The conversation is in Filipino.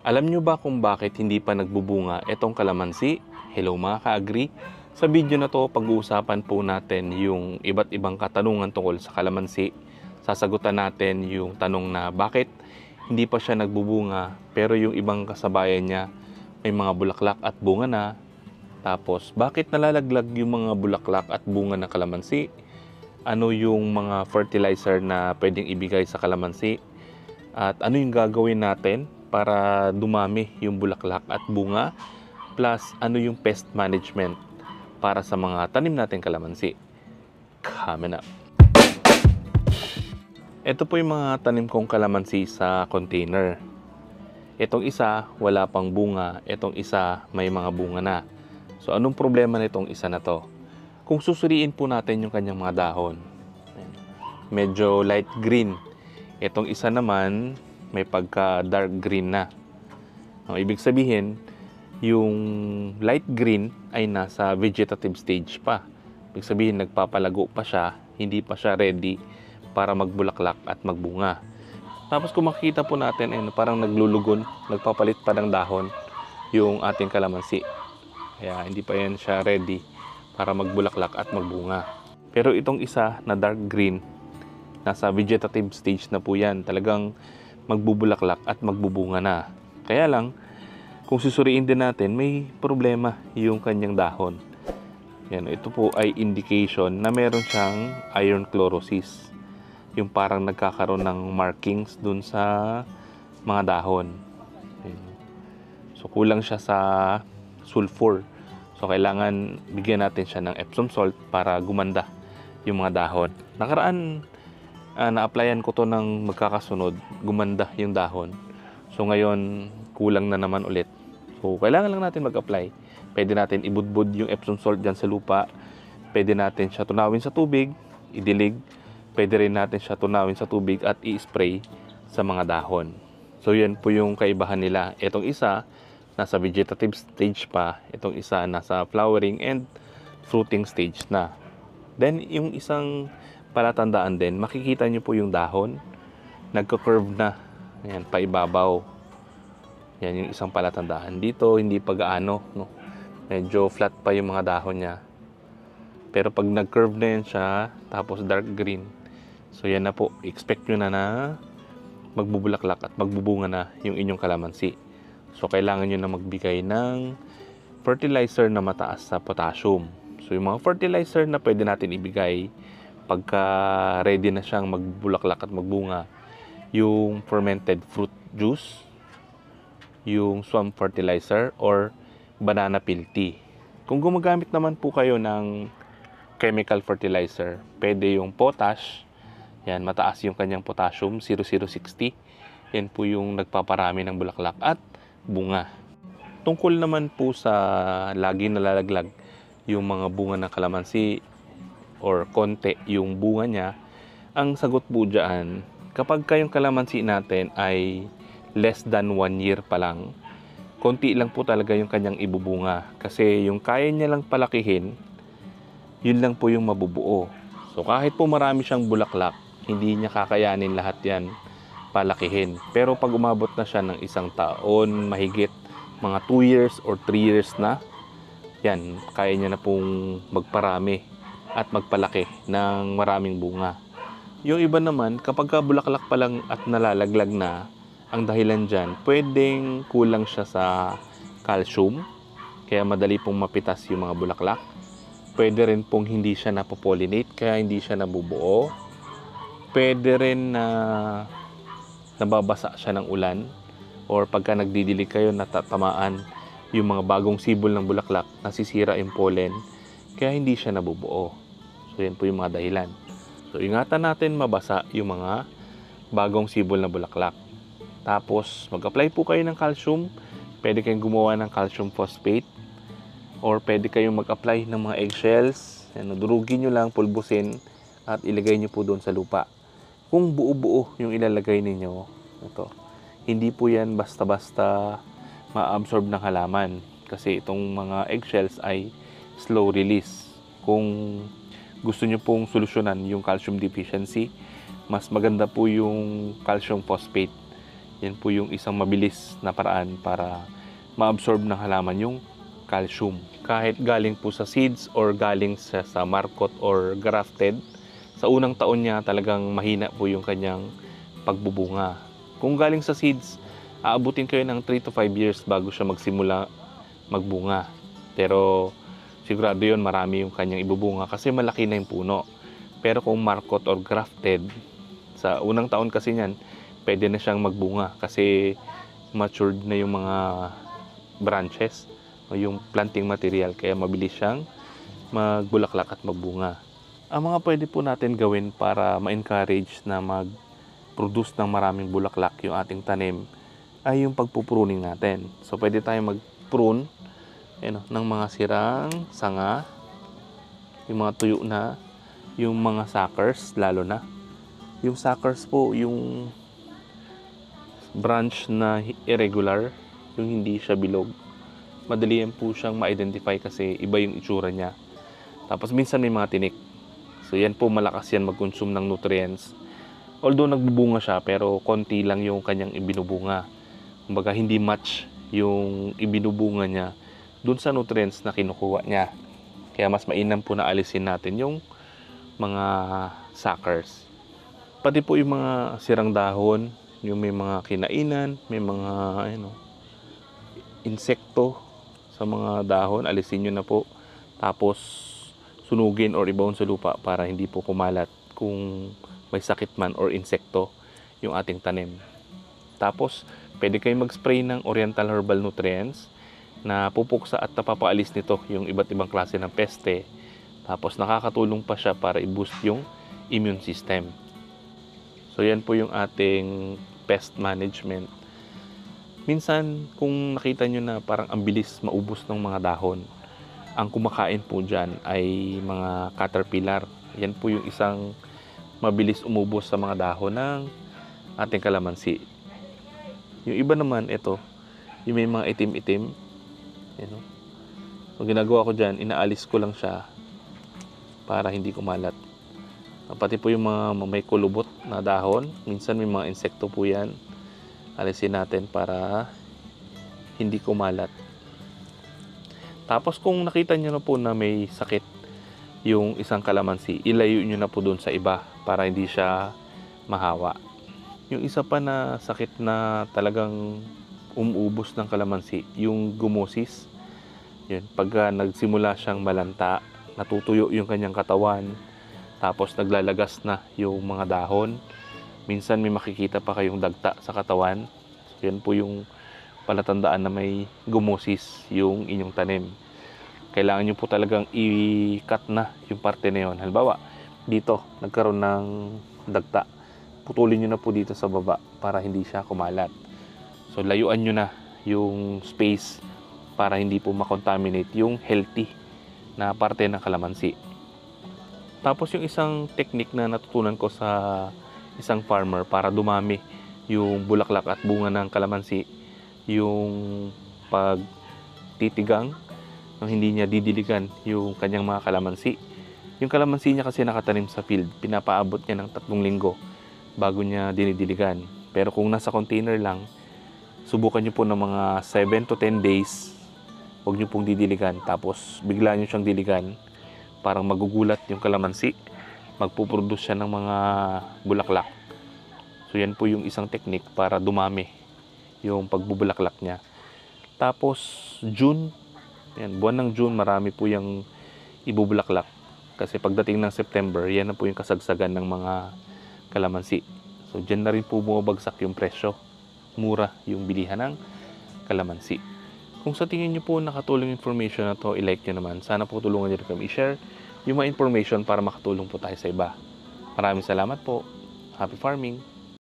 Alam nyo ba kung bakit hindi pa nagbubunga itong kalamansi? Hello mga ka-agri! Sa video na to, pag-uusapan po natin yung iba't ibang katanungan tungkol sa kalamansi. Sasagutan natin yung tanong na bakit hindi pa siya nagbubunga pero yung ibang kasabayan niya may mga bulaklak at bunga na. Tapos bakit nalalaglag yung mga bulaklak at bunga ng kalamansi? Ano yung mga fertilizer na pwedeng ibigay sa kalamansi? At ano yung gagawin natin para dumami yung bulaklak at bunga, plus ano yung pest management para sa mga tanim natin kalamansi. Coming up. Ito po yung mga tanim kong kalamansi sa container. Itong isa wala pang bunga, itong isa may mga bunga na. So anong problema nitong isa na to? Kung susuriin po natin yung kanyang mga dahon, medyo light green. Itong isa naman may pagka dark green na. Ang ibig sabihin, yung light green ay nasa vegetative stage pa. Ibig sabihin, nagpapalago pa siya, hindi pa siya ready para magbulaklak at magbunga. Tapos kung makikita po natin, parang naglulugon, nagpapalit pa ng dahon yung ating kalamansi. Kaya hindi pa yan siya ready para magbulaklak at magbunga. Pero itong isa na dark green, nasa vegetative stage na po yan. Talagang magbubulaklak at magbubunga na. Kaya lang, kung susuriin din natin, may problema yung kanyang dahon. Yan, ito po ay indication na meron siyang iron chlorosis. Yung parang nagkakaroon ng markings dun sa mga dahon. Yan. So, kulang siya sa sulfur. So, kailangan bigyan natin siya ng Epsom salt para gumanda yung mga dahon. Nakaraan, na-applyan ko to ng magkakasunod, gumanda yung dahon. So ngayon, kulang na naman ulit. So kailangan lang natin mag-apply. Pwede natin ibudbud yung Epsom salt dyan sa lupa. Pwede natin siya tunawin sa tubig, idilig. Pwede rin natin siya tunawin sa tubig at i-spray sa mga dahon. So yan po yung kaibahan nila. Itong isa, nasa vegetative stage pa. Itong isa, nasa flowering and fruiting stage na. Then yung isang palatandaan din, makikita nyo po yung dahon, nagka-curve na. Ayan, paibabaw. Yan yung isang palatandaan. Dito, hindi pa gaano, no? Medyo flat pa yung mga dahon niya. Pero pag nag-curve na yan siya, tapos dark green, so yan na po, expect nyo na magbubulaklak at magbubunga na yung inyong kalamansi. So kailangan nyo na magbigay ng fertilizer na mataas sa potassium. So yung mga fertilizer na pwede natin ibigay pagka ready na siyang magbulaklak at magbunga, yung fermented fruit juice, yung swamp fertilizer, or banana peel tea. Kung gumagamit naman po kayo ng chemical fertilizer, pwede yung potash. Yan, mataas yung kanyang potassium, 0060. Yan po yung nagpaparami ng bulaklak at bunga. Tungkol naman po sa lagi nalalaglag yung mga bunga ng kalamansi, or konti yung bunga niya, ang sagot po dyan, kapag kayong kalamansi natin ay less than 1 year pa lang, konti lang po talaga yung kanyang ibubunga. Kasi yung kaya niya lang palakihin, yun lang po yung mabubuo. So kahit po marami siyang bulaklak, hindi niya kakayanin lahat yan palakihin. Pero pag umabot na siya ng 1 taon, mahigit mga 2 years or 3 years na, yan, kaya niya na pong magparami at magpalaki ng maraming bunga. Yung iba naman, kapag bulaklak pa lang at nalalaglag na, ang dahilan dyan, pwedeng kulang siya sa calcium, kaya madali pong mapitas yung mga bulaklak. Pwede rin pong hindi siya napopollinate, kaya hindi siya nabubuo. Pwede rin na nababasa siya ng ulan, or pagka nagdidilig kayo, natatamaan yung mga bagong sibol ng bulaklak, nasisira yung pollen, kaya hindi siya nabubuo. So, yan po yung mga dahilan. So, ingatan natin mabasa yung mga bagong sibol na bulaklak. Tapos, mag-apply po kayo ng calcium. Pwede kayong gumawa ng calcium phosphate. Or pwede kayong mag-apply ng mga eggshells. Yan, durugin nyo lang, pulbusin, at ilagay nyo po doon sa lupa. Kung buo-buo yung ilalagay ninyo, ito, hindi po yan basta-basta ma-absorb ng halaman. Kasi itong mga eggshells ay slow release. Kung gusto nyo pong solusyonan yung calcium deficiency, mas maganda po yung calcium phosphate. Yan po yung isang mabilis na paraan para ma-absorb ng halaman yung calcium. Kahit galing po sa seeds or galing sa markot or grafted, sa unang taon niya talagang mahina po yung kanyang pagbubunga. Kung galing sa seeds, aabutin kayo ng 3 to 5 years bago siya magsimula magbunga. Pero sigurado yun, marami yung kanyang ibubunga kasi malaki na yung puno. Pero kung markot or grafted, sa unang taon kasi niyan, pwede na siyang magbunga kasi matured na yung mga branches o yung planting material, kaya mabilis siyang magbulaklak at magbunga. Ang mga pwede po natin gawin para ma-encourage na mag-produce ng maraming bulaklak yung ating tanim ay yung pagpupruning natin. So pwede tayong mag-prune ng mga sirang sanga, yung mga tuyo na, yung mga suckers lalo na. Yung suckers po, yung branch na irregular, yung hindi siya bilog. Madali yan po siyang ma-identify kasi iba yung itsura niya. Tapos minsan may mga tinik. So yan po, malakas yan mag-consume ng nutrients. Although nagbubunga siya, pero konti lang yung kanyang ibinubunga. Kumbaga hindi match yung ibinubunga niya dun sa nutrients na kinukuha niya. Kaya mas mainam po na alisin natin yung mga suckers. Pati po yung mga sirang dahon, yung may mga kinainan, may mga insekto sa mga dahon, alisin nyo na po. Tapos sunugin or ibaon sa lupa para hindi po kumalat kung may sakit man or insekto yung ating tanim. Tapos pwede kayong mag-spray ng Oriental Herbal Nutrients na pupuksa at napapaalis nito yung iba't ibang klase ng peste. Tapos nakakatulong pa siya para i-boost yung immune system. So yan po yung ating pest management. Minsan kung nakita nyo na parang ang bilis maubos ng mga dahon, ang kumakain po dyan ay mga caterpillar. Yan po yung isang mabilis umubos sa mga dahon ng ating kalamansi. Yung iba naman, ito, yung may mga itim-itim. So ginagawa ko dyan, inaalis ko lang siya para hindi kumalat. Pati po yung mga may kulubot na dahon, minsan may mga insekto po yan. Alisin natin para hindi kumalat. Tapos kung nakita nyo na po na may sakit yung isang kalamansi, ilayo nyo na po doon sa iba para hindi siya mahawa. Yung isa pa na sakit na talagang umuubos ng kalamansi, yung gummosis. Yun, pagka nagsimula siyang malanta, natutuyo yung kanyang katawan, tapos naglalagas na yung mga dahon. Minsan may makikita pa kayong dagta sa katawan. So, yan po yung palatandaan na may gummosis yung inyong tanim. Kailangan nyo po talagang i-cut na yung parte na yun. Halimbawa, dito nagkaroon ng dagta. Putulin nyo na po dito sa baba para hindi siya kumalat. So layuan nyo na yung space para hindi po makontaminate yung healthy na parte ng kalamansi. Tapos yung isang technique na natutunan ko sa isang farmer para dumami yung bulaklak at bunga ng kalamansi, yung pagtitigang nang hindi niya didiligan yung kanyang mga kalamansi. Yung kalamansi niya kasi nakatanim sa field, pinapaabot niya ng 3 linggo bago niya dinidiligan. Pero kung nasa container lang, subukan niyo po ng mga 7 to 10 days. Huwag niyo pong didiligan, tapos bigla niyo siyang diligan. Parang magugulat yung kalamansi, magpuproduce siya ng mga bulaklak. So yan po yung isang technique para dumami yung pagbubulaklak niya. Tapos June, buwan ng June, marami po yung ibubulaklak. Kasi pagdating ng September, yan na po yung kasagsagan ng mga kalamansi. So dyan na rin po bumabagsak yung presyo. Mura yung bilihan ng kalamansi. Kung sa tingin nyo po nakatulong information na to, i-like nyo naman. Sana po tulungan nyo rin kami i-share yung mga information para makatulong po tayo sa iba. Maraming salamat po. Happy farming!